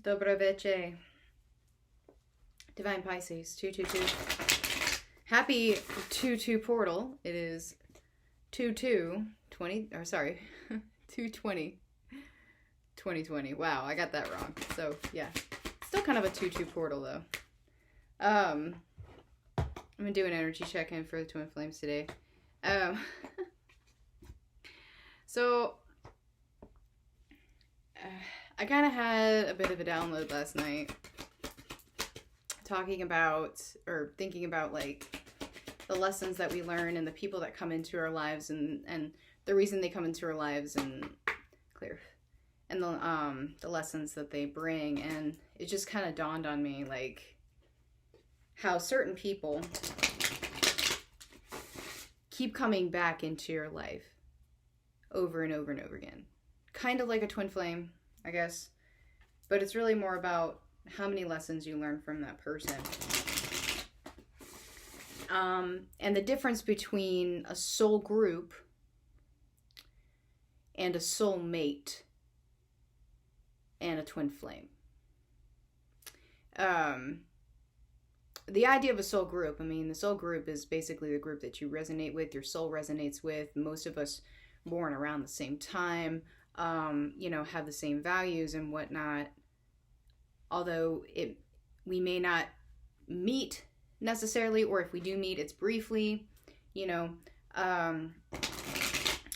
Dobroveche. Divine Pisces, 222. Happy 2-2 portal. It is 2-2-20, or sorry, 2-20. 2020. Wow, I got that wrong. So, yeah. Still kind of a 2-2 portal, though. I'm going to do an energy check-in for the Twin Flames today. So, I kind of had a bit of a download last night. Talking about, or thinking about, like, the lessons that we learn and the people that come into our lives and the reason they come into our lives and the lessons that they bring. And it just kind of dawned on me, like, how certain people keep coming back into your life over and over and over again. Kind of like a twin flame, I guess. But it's really more about how many lessons you learn from that person. And the difference between a soul group and a soul mate and a twin flame. The idea of a soul group, I mean, the soul group is basically the group that you resonate with, your soul resonates with. Most of us born around the same time, have the same values and whatnot. Although we may not meet necessarily, or if we do meet, it's briefly, and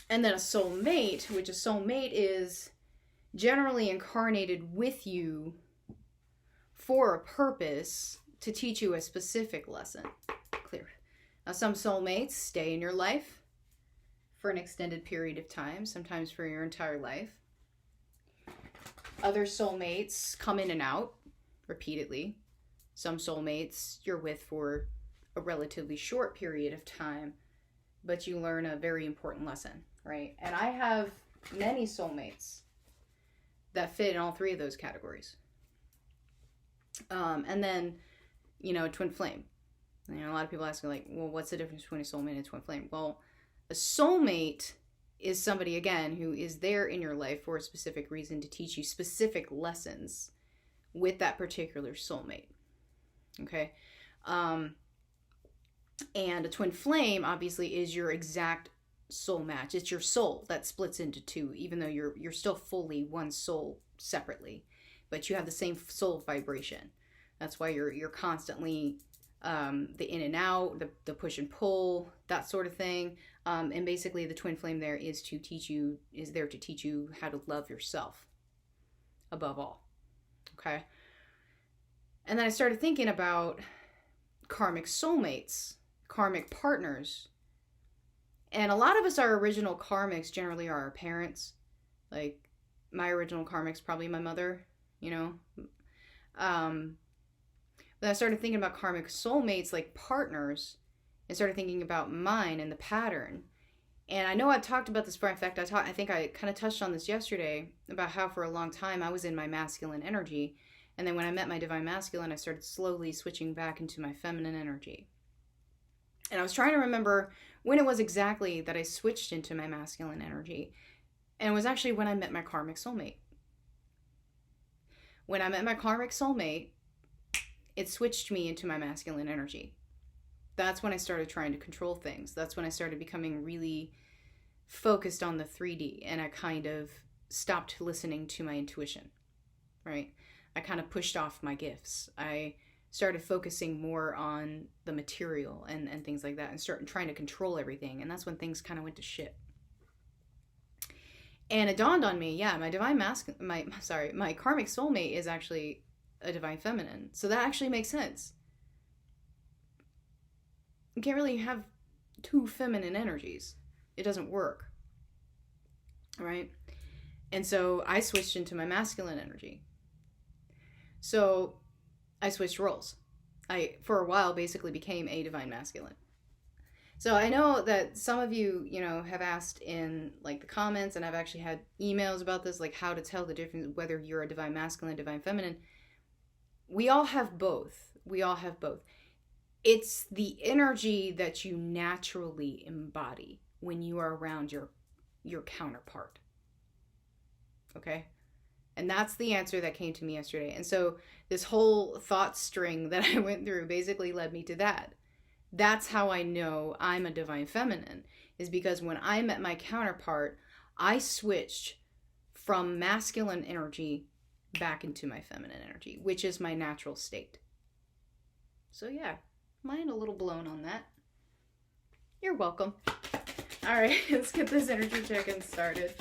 then a soulmate, which a soulmate is generally incarnated with you for a purpose to teach you a specific lesson. Clear. Now, some soulmates stay in your life for an extended period of time, sometimes for your entire life. Other soulmates come in and out repeatedly. Some soulmates you're with for a relatively short period of time, but you learn a very important lesson, right? And I have many soulmates that fit in all three of those categories. And then, a twin flame. A lot of people ask me, like, well, what's the difference between a soulmate and a twin flame? Well, a soulmate is somebody, again, who is there in your life for a specific reason to teach you specific lessons with that particular soulmate. Okay? And a twin flame, obviously, is your exact soul match. It's your soul that splits into two, even though you're still fully one soul separately. But you have the same soul vibration. That's why you're constantly the in and out, the push and pull, that sort of thing. And basically the twin flame there is there to teach you how to love yourself above all. Okay. And then I started thinking about karmic soulmates, karmic partners. And a lot of us, our original karmics generally are our parents. Like, my original karmic's probably my mother, But I started thinking about karmic soulmates, like partners, and started thinking about mine and the pattern. And I know I've talked about this before. In fact, I think I kind of touched on this yesterday about how for a long time I was in my masculine energy. And then when I met my divine masculine, I started slowly switching back into my feminine energy. And I was trying to remember when it was exactly that I switched into my masculine energy. And it was actually when I met my karmic soulmate. When I met my karmic soulmate, it switched me into my masculine energy. That's when I started trying to control things. That's when I started becoming really focused on the 3D, and I kind of stopped listening to my intuition, right? I kind of pushed off my gifts. I started focusing more on the material and things like that, and started trying to control everything. And that's when things kind of went to shit. And it dawned on me, yeah, my karmic soulmate is actually a divine feminine. So that actually makes sense. You can't really have two feminine energies. It doesn't work. Right? And so I switched into my masculine energy. So I switched roles. I, for a while, basically became a divine masculine. So I know that some of you, have asked in like the comments, and I've actually had emails about this, like how to tell the difference, whether you're a divine masculine, divine feminine. We all have both. It's the energy that you naturally embody when you are around your counterpart. Okay? And that's the answer that came to me yesterday. And so this whole thought string that I went through basically led me to that. That's how I know I'm a divine feminine, is because when I met my counterpart, I switched from masculine energy back into my feminine energy, which is my natural state. So yeah, mind a little blown on that. You're welcome. All right, let's get this energy check-in started.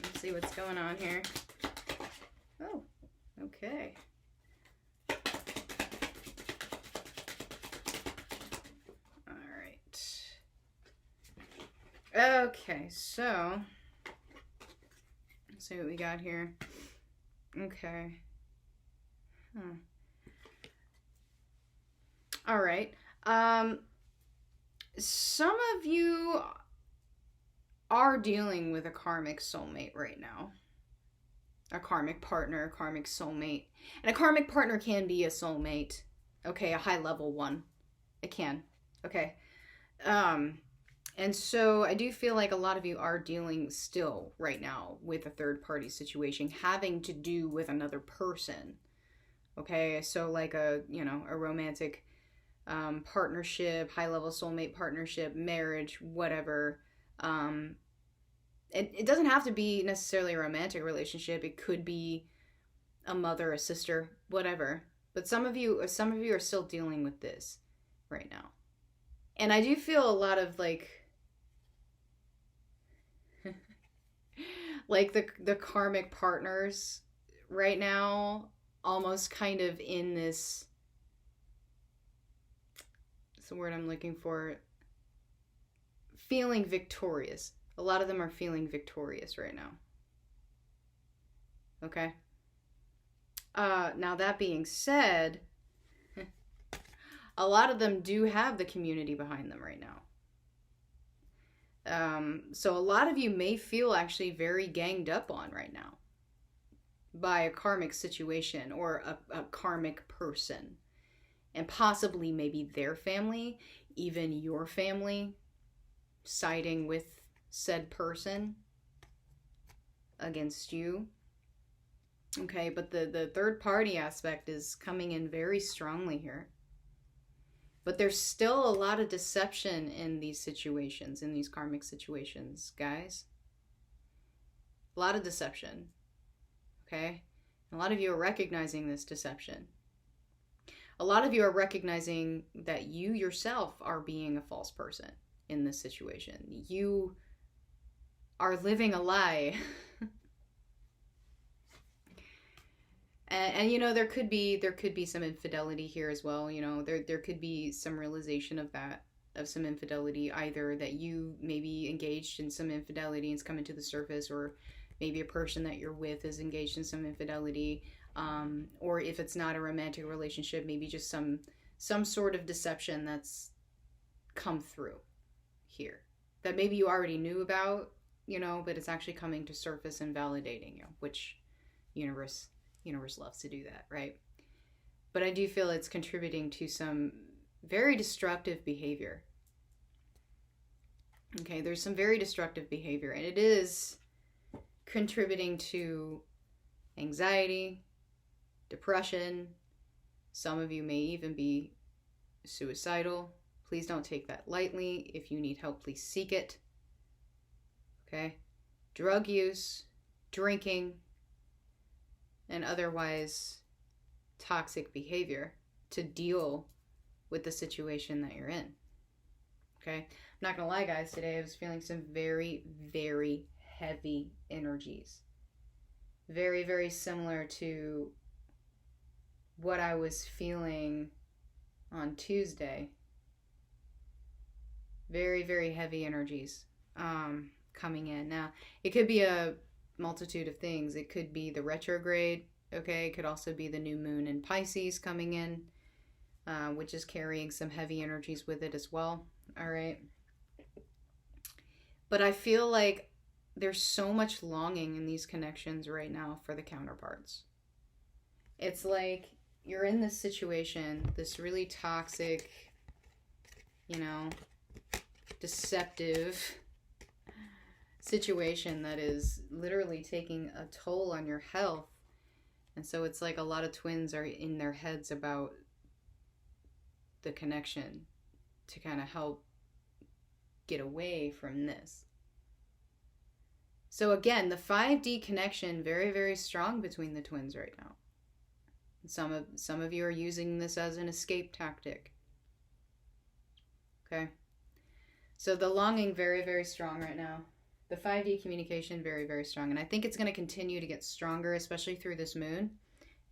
Let's see what's going on here. Oh, okay. Okay, so let's see what we got here. Okay. All right. Some of you are dealing with a karmic soulmate right now. A karmic partner, a karmic soulmate. And a karmic partner can be a soulmate. Okay, a high level one. It can. Okay. And so I do feel like a lot of you are dealing still right now with a third party situation having to do with another person. Okay, so like a romantic partnership, high level soulmate partnership, marriage, whatever. It doesn't have to be necessarily a romantic relationship. It could be a mother, a sister, whatever. But some of you are still dealing with this right now. And I do feel a lot of like the karmic partners right now almost kind of in this, what's the word I'm looking for, feeling victorious. A lot of them are feeling victorious right now. Okay. Now that being said, a lot of them do have the community behind them right now. So a lot of you may feel actually very ganged up on right now by a karmic situation or a karmic person, and possibly maybe their family, even your family, siding with said person against you. Okay, but the third party aspect is coming in very strongly here. But there's still a lot of deception in these situations, in these karmic situations, guys. A lot of deception. Okay? And a lot of you are recognizing this deception. A lot of you are recognizing that you yourself are being a false person in this situation. You are living a lie. And you know, there could be some infidelity here as well. You know, there could be some realization of that, of some infidelity, either that you maybe engaged in some infidelity and it's coming to the surface, or maybe a person that you're with is engaged in some infidelity, or if it's not a romantic relationship, maybe just some sort of deception that's come through here that maybe you already knew about, you know, but it's actually coming to surface and validating you, which universe loves to do that, right? But I do feel it's contributing to some very destructive behavior. Okay, there's some very destructive behavior, and it is contributing to anxiety, depression. Some of you may even be suicidal. Please don't take that lightly. If you need help, please seek it. Okay? Drug use, drinking, and otherwise toxic behavior to deal with the situation that you're in. Okay? I'm not gonna lie, guys, today I was feeling some very, very heavy energies. Very, very similar to what I was feeling on Tuesday. Very, very heavy energies coming in. Now, it could be a multitude of things. It could be the retrograde, okay? It could also be the new moon in Pisces coming in, which is carrying some heavy energies with it as well, all right? But I feel like there's so much longing in these connections right now for the counterparts. It's like you're in this situation, this really toxic, you know, deceptive situation that is literally taking a toll on your health. And so it's like a lot of twins are in their heads about the connection to kind of help get away from this. So again, the 5D connection, very, very strong between the twins right now. Some of you are using this as an escape tactic. Okay? So the longing, very, very strong right now. The 5D communication, very, very strong. And I think it's going to continue to get stronger, especially through this moon.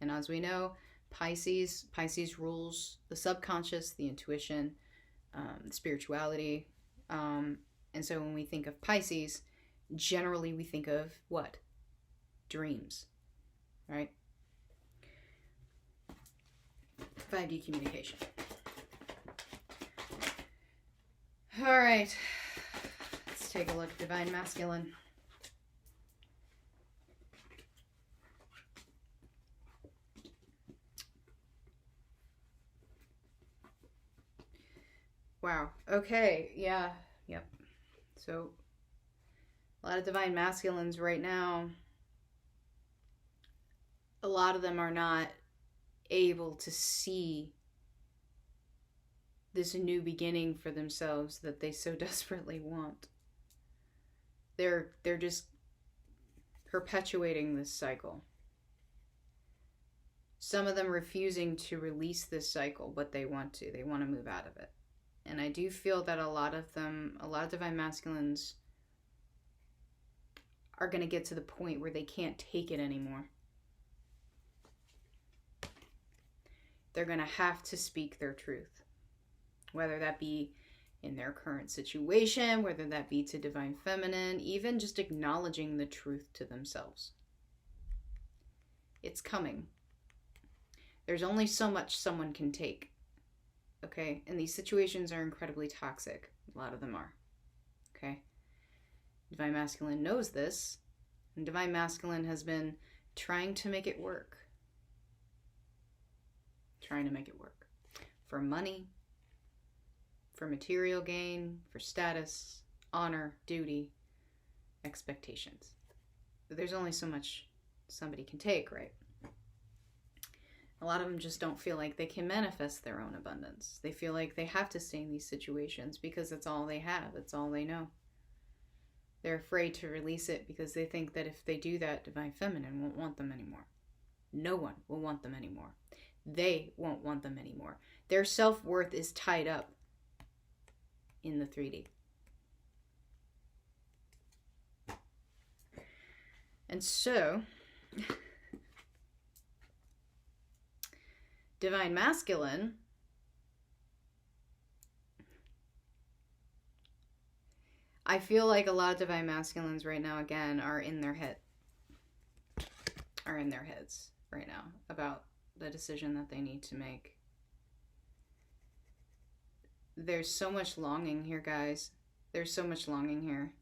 And as we know, Pisces rules the subconscious, the intuition, spirituality. And so when we think of Pisces, generally we think of what? Dreams, right? 5D communication. All right. Let's take a look at Divine Masculine. Wow. Okay. Yeah. Yep. So, a lot of Divine Masculines right now, a lot of them are not able to see this new beginning for themselves that they so desperately want. They're just perpetuating this cycle. Some of them refusing to release this cycle, but they want to. They want to move out of it. And I do feel that a lot of Divine Masculines are going to get to the point where they can't take it anymore. They're going to have to speak their truth. Whether that be in their current situation, whether that be to Divine Feminine, even just acknowledging the truth to themselves. It's coming. There's only so much someone can take. Okay? And these situations are incredibly toxic. A lot of them are. Okay? Divine Masculine knows this. And Divine Masculine has been trying to make it work. Trying to make it work. For money. For material gain. For status. Honor. Duty. Expectations. But there's only so much somebody can take, right? A lot of them just don't feel like they can manifest their own abundance. They feel like they have to stay in these situations because it's all they have. It's all they know. They're afraid to release it because they think that if they do that, Divine Feminine won't want them anymore. No one will want them anymore. They won't want them anymore. Their self-worth is tied up in the 3D. And so, Divine Masculine I feel like a lot of Divine Masculines right now, again, are in their heads right now about the decision that they need to make. There's so much longing here, guys. There's so much longing here.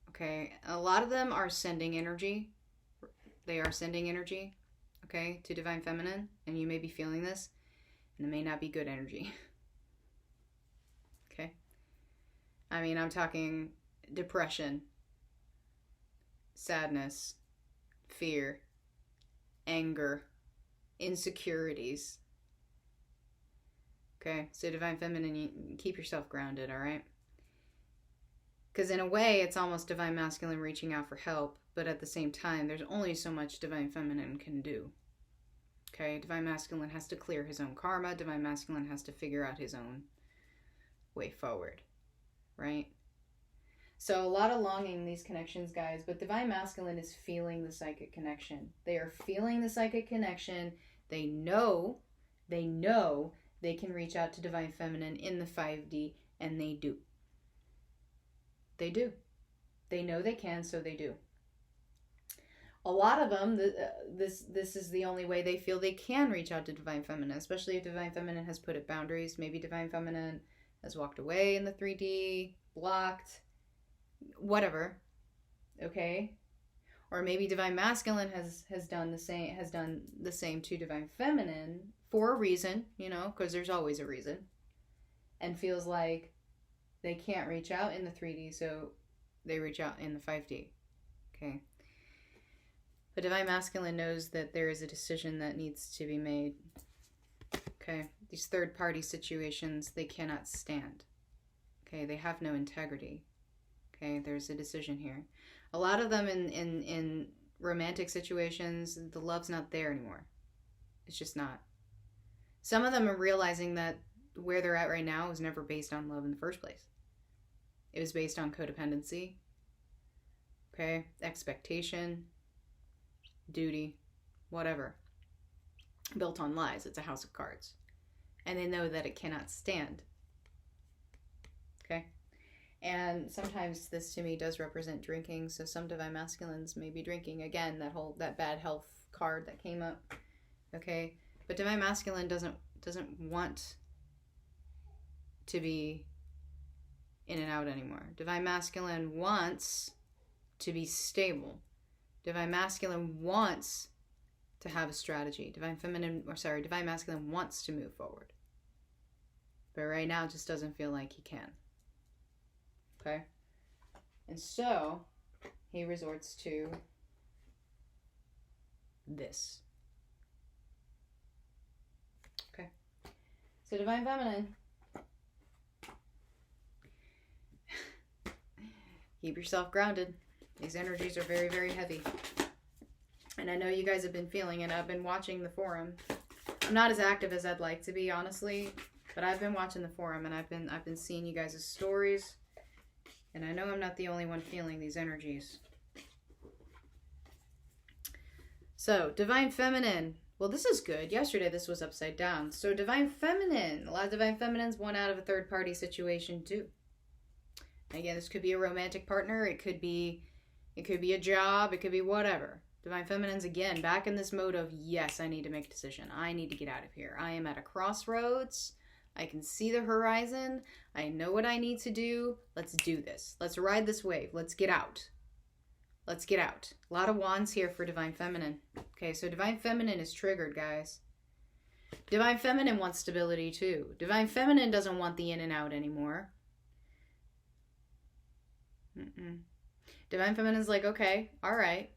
Okay? A lot of them are sending energy. They are sending energy, okay, to Divine Feminine. And you may be feeling this. And it may not be good energy. Okay? I mean, I'm talking depression, sadness, fear, anger, insecurities. Okay, so Divine Feminine, you keep yourself grounded, all right? Because in a way, it's almost Divine Masculine reaching out for help, but at the same time, there's only so much Divine Feminine can do. Okay, Divine Masculine has to clear his own karma. Divine Masculine has to figure out his own way forward, right? So a lot of longing in these connections, guys, but Divine Masculine is feeling the psychic connection. They are feeling the psychic connection. They know they can reach out to Divine Feminine in the 5D, and they do. They do. They know they can, so they do. A lot of them, this is the only way they feel they can reach out to Divine Feminine, especially if Divine Feminine has put up boundaries. Maybe Divine Feminine has walked away in the 3D, blocked, whatever, okay? Or maybe Divine Masculine has done the same to Divine Feminine for a reason, you know, because there's always a reason, and feels like they can't reach out in the 3D, so they reach out in the 5D. Okay. The Divine Masculine knows that there is a decision that needs to be made. Okay. These third-party situations, they cannot stand. Okay. They have no integrity. Okay. There's a decision here. A lot of them in romantic situations, the love's not there anymore. It's just not. Some of them are realizing that where they're at right now was never based on love in the first place. It was based on codependency. Okay. Expectation. Duty. Whatever. Built on lies. It's a house of cards. And they know that it cannot stand. Okay. And sometimes this to me does represent drinking. So some Divine Masculines may be drinking. Again, that bad health card that came up. Okay. But Divine Masculine doesn't want to be in and out anymore. Divine Masculine wants to be stable. Divine Masculine wants to have a strategy. Divine Masculine wants to move forward. But right now it just doesn't feel like he can. Okay? And so he resorts to this. Okay. So Divine Feminine, keep yourself grounded. These energies are very, very heavy. And I know you guys have been feeling it. I've been watching the forum. I'm not as active as I'd like to be, honestly. But I've been watching the forum and I've been seeing you guys' stories. And I know I'm not the only one feeling these energies. So, Divine Feminine. Well, this is good. Yesterday this was upside down. So, Divine Feminine. A lot of Divine Feminines want out of a third-party situation too. Again, this could be a romantic partner. It could be a job. It could be whatever. Divine Feminines, again, back in this mode of, yes, I need to make a decision. I need to get out of here. I am at a crossroads. I can see the horizon. I know what I need to do. Let's do this. Let's ride this wave. Let's get out. Let's get out. A lot of wands here for Divine Feminine. Okay, so Divine Feminine is triggered, guys. Divine Feminine wants stability too. Divine Feminine doesn't want the in and out anymore. Divine Feminine's like, okay, all right.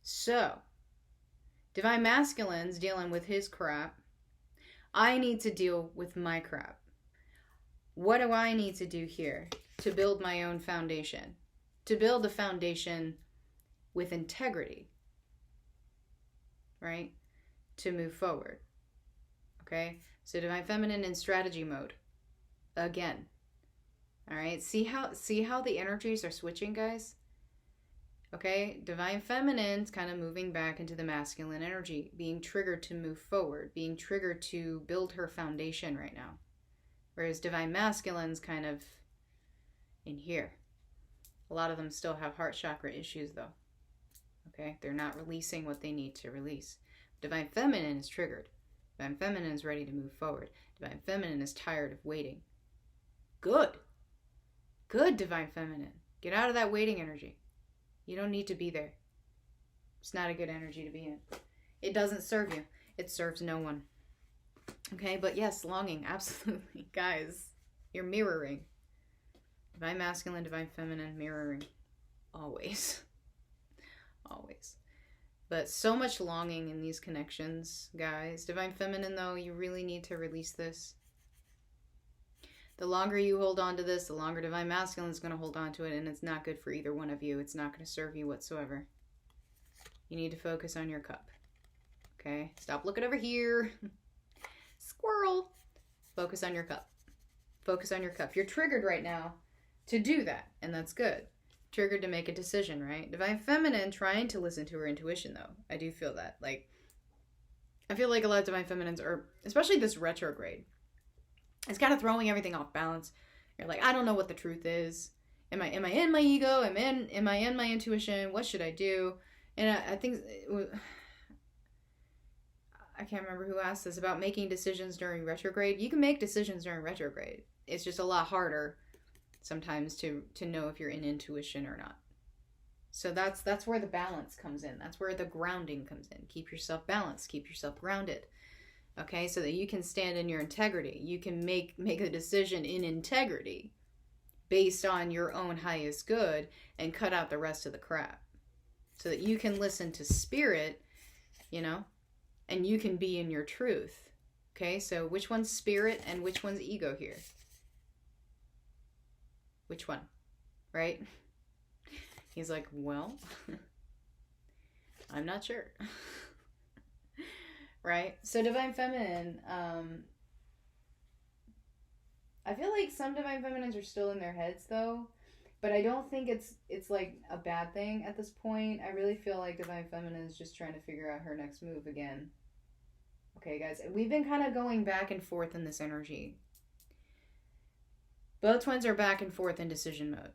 So, Divine Masculine's dealing with his crap. I need to deal with my crap. What do I need to do here to build my own foundation? To build a foundation with integrity, right? To move forward. Okay? So Divine Feminine in strategy mode. Again. All right? See how the energies are switching, guys? Okay? Divine Feminine's kind of moving back into the masculine energy, being triggered to move forward, being triggered to build her foundation right now. Whereas Divine Masculine's kind of in here. A lot of them still have heart chakra issues though. Okay? They're not releasing what they need to release. Divine Feminine is triggered. Divine Feminine is ready to move forward. Divine Feminine is tired of waiting. Good. Good, Divine Feminine. Get out of that waiting energy. You don't need to be there. It's not a good energy to be in. It doesn't serve you. It serves no one. Okay, but yes, longing, absolutely. Guys, you're mirroring. Divine Masculine, Divine Feminine, mirroring. Always. Always. But so much longing in these connections, guys. Divine Feminine, though, you really need to release this. The longer you hold on to this, the longer Divine Masculine is going to hold on to it, and it's not good for either one of you. It's not going to serve you whatsoever. You need to focus on your cup. Okay? Stop looking over here. Squirrel. Focus on your cup. Focus on your cup. You're triggered right now to do that, and that's good. Triggered to make a decision, right? Divine Feminine trying to listen to her intuition, though. I do feel that. Like, I feel like a lot of Divine Feminines are, especially this retrograde, it's kind of throwing everything off balance. You're like, I don't know what the truth is. Am I in my ego? Am I in my intuition? What should I do? And I think I can't remember who asked this about making decisions during retrograde. You can make decisions during retrograde. It's just a lot harder sometimes to know if you're in intuition or not. So that's where the balance comes in. That's where the grounding comes in. Keep yourself balanced. Keep yourself grounded. Okay, so that you can stand in your integrity. You can make a decision in integrity based on your own highest good and cut out the rest of the crap so that you can listen to spirit, you know, and you can be in your truth. Okay, so which one's spirit and which one's ego here? Which one? Right? He's like, well, I'm not sure. Right? So Divine Feminine, I feel like some Divine Feminines are still in their heads though, but I don't think it's like a bad thing at this point. I really feel like Divine Feminine is just trying to figure out her next move again. Okay, guys, we've been kind of going back and forth in this energy. Both twins are back and forth in decision mode.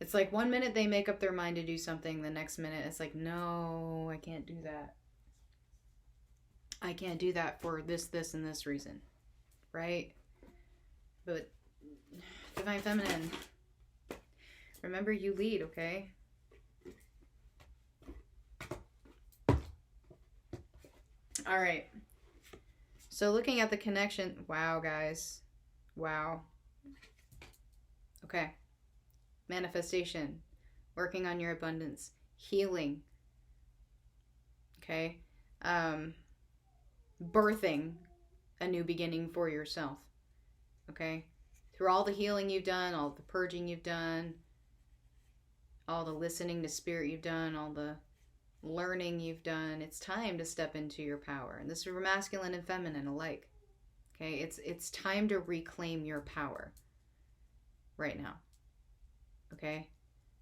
It's like 1 minute they make up their mind to do something, the next minute it's like, no, I can't do that. I can't do that for this, and this reason. Right? But Divine Feminine, remember you lead, okay? All right. So looking at the connection, wow, guys. Wow. Okay. Manifestation, working on your abundance, healing. Okay. Birthing a new beginning for yourself. Okay. Through all the healing you've done, all the purging you've done, all the listening to spirit you've done, all the learning you've done, it's time to step into your power. And this is for masculine and feminine alike. Okay, it's time to reclaim your power right now. Okay,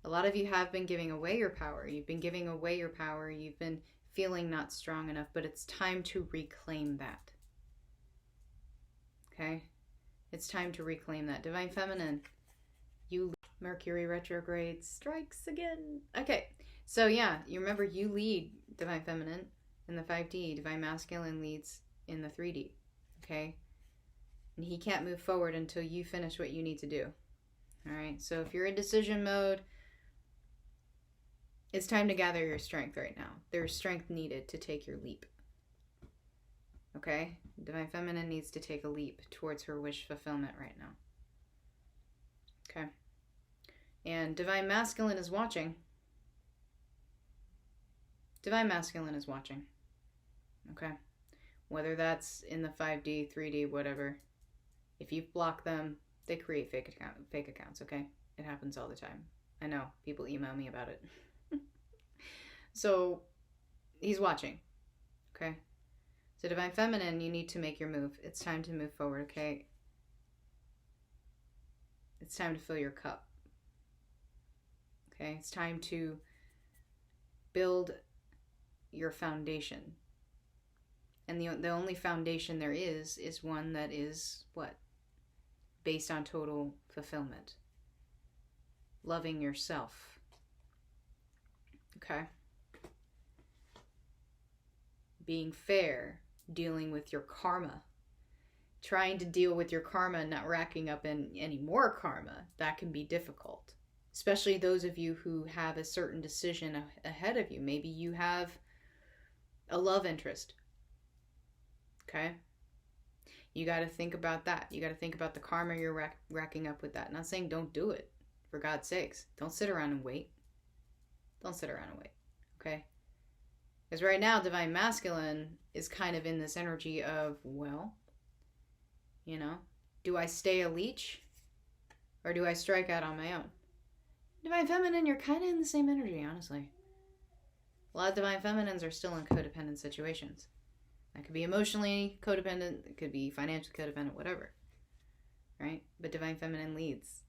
a lot of you have been giving away your power. You've been giving away your power. You've been feeling not strong enough, but it's time to reclaim that. Okay, it's time to reclaim that. Divine Feminine, you Mercury retrograde strikes again. Okay. So yeah, you remember you lead Divine Feminine in the 5D. Divine Masculine leads in the 3D. Okay? And he can't move forward until you finish what you need to do. Alright? So if you're in decision mode, it's time to gather your strength right now. There's strength needed to take your leap. Okay? Divine Feminine needs to take a leap towards her wish fulfillment right now. Okay? And Divine Masculine is watching. Divine Masculine is watching. Okay? Whether that's in the 5D, 3D, whatever. If you block them, they create fake accounts, okay? It happens all the time. I know. People email me about it. So, he's watching. Okay? So, Divine Feminine, you need to make your move. It's time to move forward, okay? It's time to fill your cup. Okay? It's time to build your foundation. And the only foundation there is one that is what? Based on total fulfillment. Loving yourself. Okay? Being fair. Dealing with your karma. Trying to deal with your karma and not racking up any more karma. That can be difficult. Especially those of you who have a certain decision ahead of you. Maybe you have a love interest. Okay? You got to think about that. You got to think about the karma you're racking up with that. Not saying don't do it. For God's sakes. Don't sit around and wait. Don't sit around and wait. Okay? Because right now, Divine Masculine is kind of in this energy of, well, you know, do I stay a leech? Or do I strike out on my own? Divine Feminine, you're kind of in the same energy, honestly. A lot of Divine Feminines are still in codependent situations. That could be emotionally codependent, it could be financially codependent, whatever. Right? But Divine Feminine leads.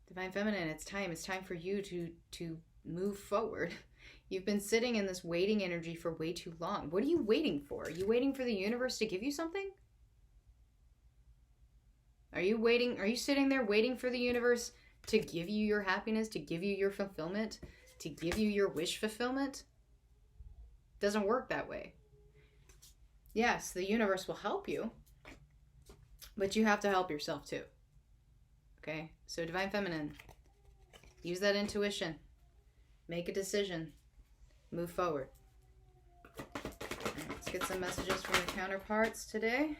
Divine Feminine, it's time. It's time for you to move forward. You've been sitting in this waiting energy for way too long. What are you waiting for? Are you waiting for the universe to give you something? Are you sitting there waiting for the universe to give you your happiness, to give you your fulfillment, to give you your wish fulfillment? It doesn't work that way. Yes, the universe will help you, but you have to help yourself too. Okay? So Divine Feminine, use that intuition. Make a decision. Move forward. All right, let's get some messages from the counterparts today.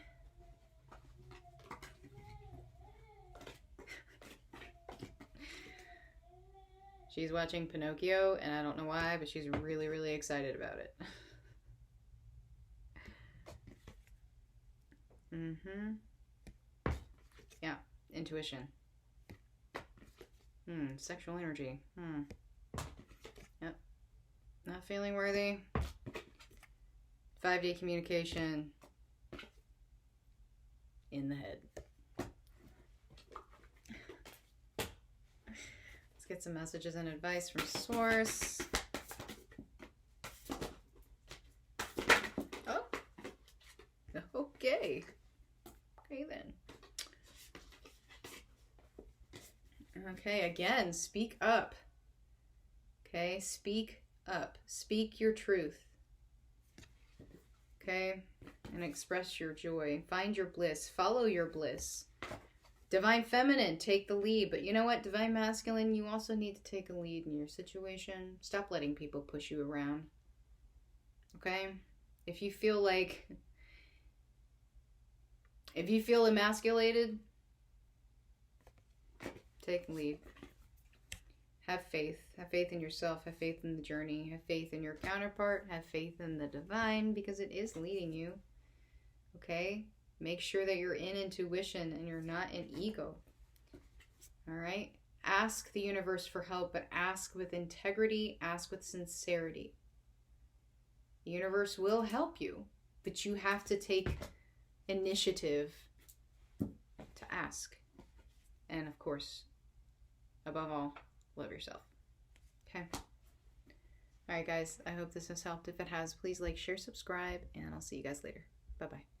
She's watching Pinocchio, and I don't know why, but she's really, really excited about it. Yeah, intuition. Sexual energy. Yep. Not feeling worthy. 5D communication. In the head. Let's get some messages and advice from Source. Oh. Okay. Okay then. Okay, again, speak up. Okay, speak up. Speak your truth. Okay, and express your joy. Find your bliss. Follow your bliss. Divine Feminine, take the lead. But you know what? Divine Masculine, you also need to take a lead in your situation. Stop letting people push you around. Okay? If you feel emasculated, take the lead. Have faith. Have faith in yourself. Have faith in the journey. Have faith in your counterpart. Have faith in the divine, because it is leading you. Okay? Make sure that you're in intuition and you're not in ego. All right? Ask the universe for help, but ask with integrity. Ask with sincerity. The universe will help you, but you have to take initiative to ask. And of course, above all, love yourself. Okay? All right, guys. I hope this has helped. If it has, please like, share, subscribe, and I'll see you guys later. Bye-bye.